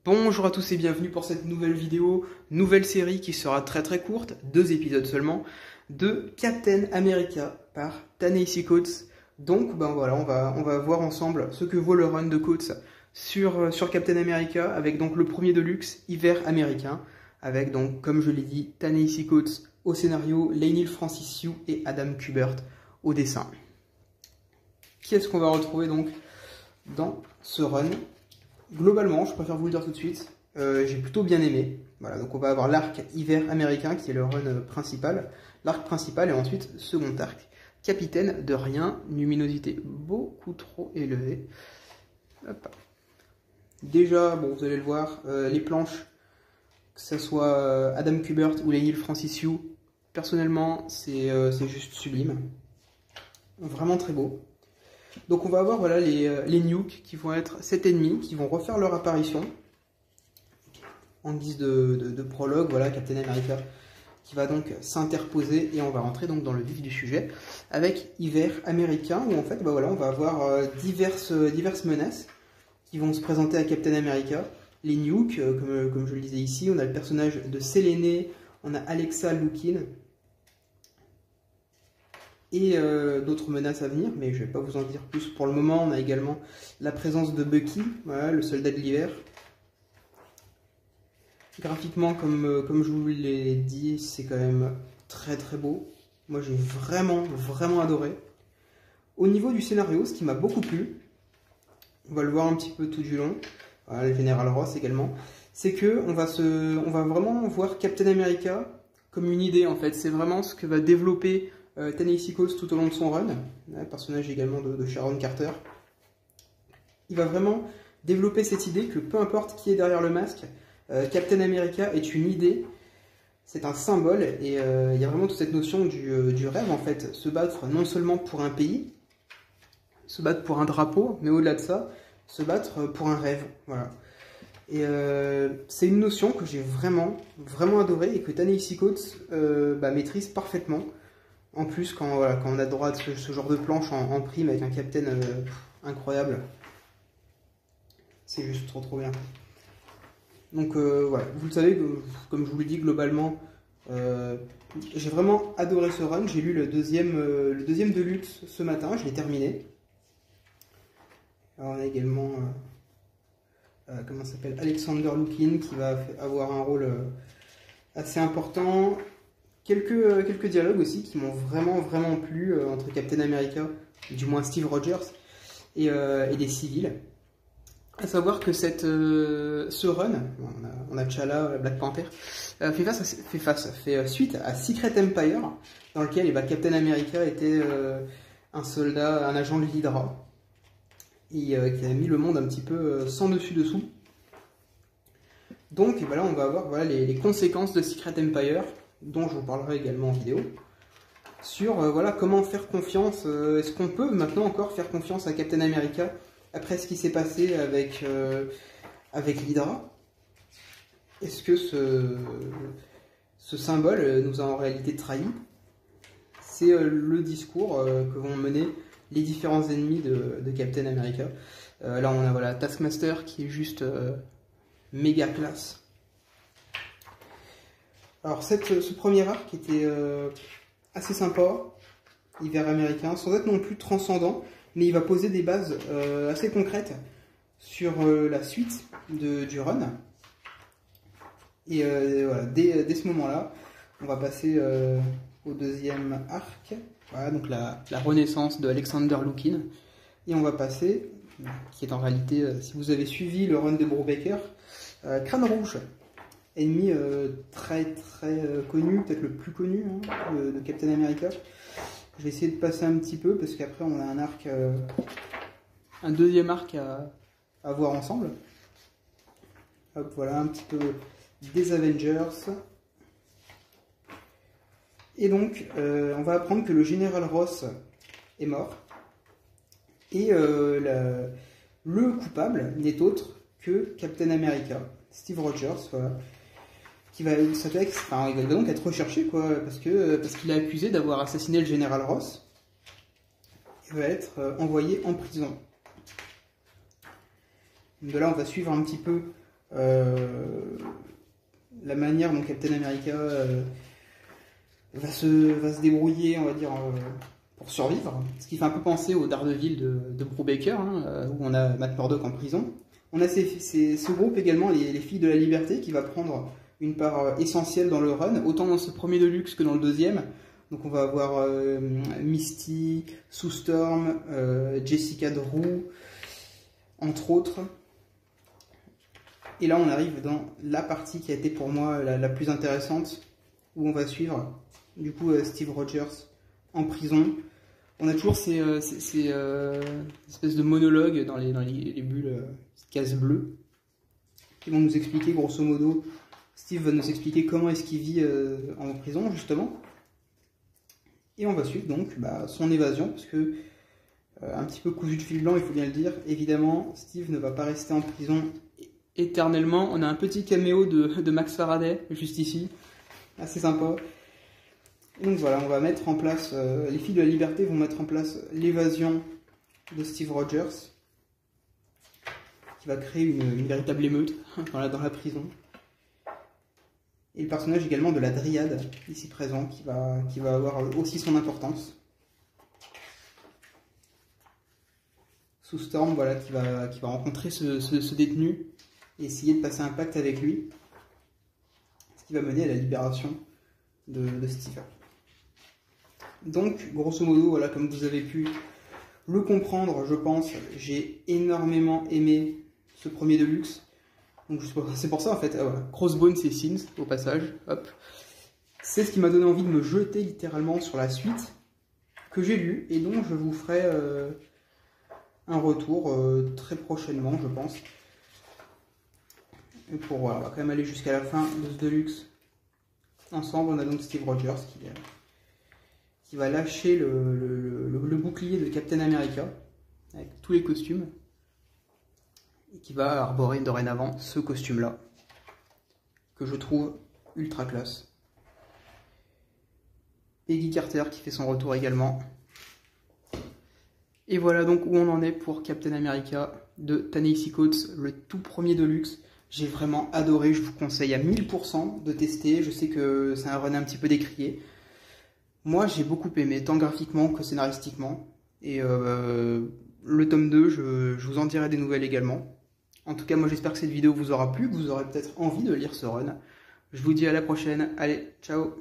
Bonjour à tous et bienvenue pour cette nouvelle vidéo, nouvelle série qui sera très courte, 2 épisodes seulement, de Captain America par Ta-Nehisi Coates. Donc voilà, on va voir ensemble ce que vaut le run de Coates sur Captain America, avec donc le premier de luxe, Hiver américain, avec donc, comme je l'ai dit, Ta-Nehisi Coates au scénario, Leinil Francis Yu et Adam Kubert au dessin. Qui est-ce qu'on va retrouver donc dans ce run? Globalement, je préfère vous le dire tout de suite, j'ai plutôt bien aimé. Voilà, donc on va avoir l'arc Hiver américain qui est le run principal, l'arc principal et ensuite second arc. Capitaine de rien, luminosité beaucoup trop élevée. Hop. Déjà, bon, vous allez le voir, les planches, que ce soit Adam Kubert ou Leinil Francis Yu, personnellement, c'est juste sublime. Vraiment très beau. Donc on va avoir voilà, les nukes qui vont être 7 ennemis, qui vont refaire leur apparition. En guise de prologue, voilà, Captain America qui va donc s'interposer et on va rentrer donc dans le vif du sujet avec Hiver américain où en fait voilà, on va avoir diverses menaces qui vont se présenter à Captain America. Les nukes, comme je le disais ici, on a le personnage de Selene, on a Alexa Lookin, et d'autres menaces à venir, mais je ne vais pas vous en dire plus pour le moment. On a également la présence de Bucky, voilà, le soldat de l'hiver. Graphiquement, comme je vous l'ai dit, c'est quand même très beau. Moi j'ai vraiment adoré. Au niveau du scénario, ce qui m'a beaucoup plu, on va le voir un petit peu tout du long, voilà, le Général Ross également, c'est que on va vraiment voir Captain America comme une idée en fait. C'est vraiment ce que va développer Ta-Nehisi Coates tout au long de son run, personnage également de Sharon Carter. Il va vraiment développer cette idée que peu importe qui est derrière le masque, Captain America est une idée, c'est un symbole, et il y a vraiment toute cette notion du rêve en fait, se battre non seulement pour un pays, se battre pour un drapeau, mais au-delà de ça, se battre pour un rêve, voilà. Et c'est une notion que j'ai vraiment adorée et que Ta-Nehisi Coates maîtrise parfaitement. En plus, quand on a droit à ce genre de planche en prime avec un Captain incroyable, c'est juste trop bien. Donc voilà, vous le savez, comme je vous l'ai dit globalement, j'ai vraiment adoré ce run. J'ai lu le deuxième de luxe ce matin, je l'ai terminé. Alors on a également, comment ça s'appelle, Alexander Lookin qui va avoir un rôle assez important. Quelques dialogues aussi qui m'ont vraiment plu entre Captain America, du moins Steve Rogers, et des civils. À savoir que ce run, on a T'Challa, Black Panther, fait suite à Secret Empire, dans lequel Captain America était un soldat, un agent de l'Hydra, et qui a mis le monde un petit peu sans dessus-dessous. Donc voilà, on va avoir voilà, les conséquences de Secret Empire, dont je vous parlerai également en vidéo, sur voilà, comment faire confiance, est-ce qu'on peut maintenant encore faire confiance à Captain America après ce qui s'est passé avec l'Hydra? Est-ce que ce symbole nous a en réalité trahi? C'est le discours que vont mener les différents ennemis de Captain America. Là on a voilà, Taskmaster qui est juste méga classe. Alors ce premier arc était assez sympa, Hiver américain, sans être non plus transcendant, mais il va poser des bases assez concrètes sur la suite du run. Et voilà, dès ce moment-là, on va passer au deuxième arc, voilà, donc la renaissance de Alexander Lookin, et on va passer, qui est en réalité, si vous avez suivi le run de Brubaker, Crâne Rouge. Ennemi très connu, peut-être le plus connu hein, de Captain America. Je vais essayer de passer un petit peu parce qu'après on a un arc, un deuxième arc à voir ensemble. Hop, voilà un petit peu des Avengers. Et donc on va apprendre que le général Ross est mort et le coupable n'est autre que Captain America, Steve Rogers, voilà. Il va donc être recherché quoi, parce qu'il est accusé d'avoir assassiné le général Ross. Il va être envoyé en prison. De là on va suivre un petit peu la manière dont Captain America va se débrouiller, on va dire, pour survivre. Ce qui fait un peu penser au Daredevil de Brubaker, hein, où on a Matt Murdock en prison. On a ce groupe également, les Filles de la Liberté, qui va prendre une part essentielle dans le run, autant dans ce premier Deluxe que dans le deuxième. Donc on va avoir Misty, Sue Storm, Jessica Drew, entre autres. Et là on arrive dans la partie qui a été pour moi la plus intéressante, où on va suivre du coup Steve Rogers en prison. On a toujours ces espèces de monologues dans les bulles cases bleues qui vont nous expliquer grosso modo. Steve va nous expliquer comment est-ce qu'il vit en prison justement. Et on va suivre donc son évasion, parce que un petit peu cousu de fil blanc, il faut bien le dire. Évidemment, Steve ne va pas rester en prison éternellement. On a un petit caméo de Max Faraday juste ici, assez sympa. Donc voilà, on va mettre en place, les Filles de la Liberté vont mettre en place l'évasion de Steve Rogers, qui va créer une véritable émeute dans la prison. Et le personnage également de la Dryade, ici présent, qui va avoir aussi son importance. Sue Storm, voilà, qui va rencontrer ce détenu et essayer de passer un pacte avec lui, ce qui va mener à la libération de Steve. Donc, grosso modo, voilà, comme vous avez pu le comprendre, je pense, j'ai énormément aimé ce premier Deluxe. Donc c'est pour ça en fait, voilà. Crossbones et Sins au passage, hop. C'est ce qui m'a donné envie de me jeter littéralement sur la suite que j'ai lue et dont je vous ferai un retour très prochainement, je pense. Et voilà, on va quand même aller jusqu'à la fin de ce Deluxe ensemble. On a donc Steve Rogers qui va lâcher le bouclier de Captain America avec tous les costumes. Et qui va arborer dorénavant ce costume-là, que je trouve ultra classe. Peggy Carter qui fait son retour également. Et voilà donc où on en est pour Captain America de Ta-Nehisi Coates, le tout premier Deluxe. J'ai vraiment adoré, je vous conseille à 1000% de tester. Je sais que c'est un run un petit peu décrié. Moi j'ai beaucoup aimé, tant graphiquement que scénaristiquement. Et le tome 2, je vous en dirai des nouvelles également. En tout cas, moi j'espère que cette vidéo vous aura plu, que vous aurez peut-être envie de lire ce run. Je vous dis à la prochaine. Allez, ciao!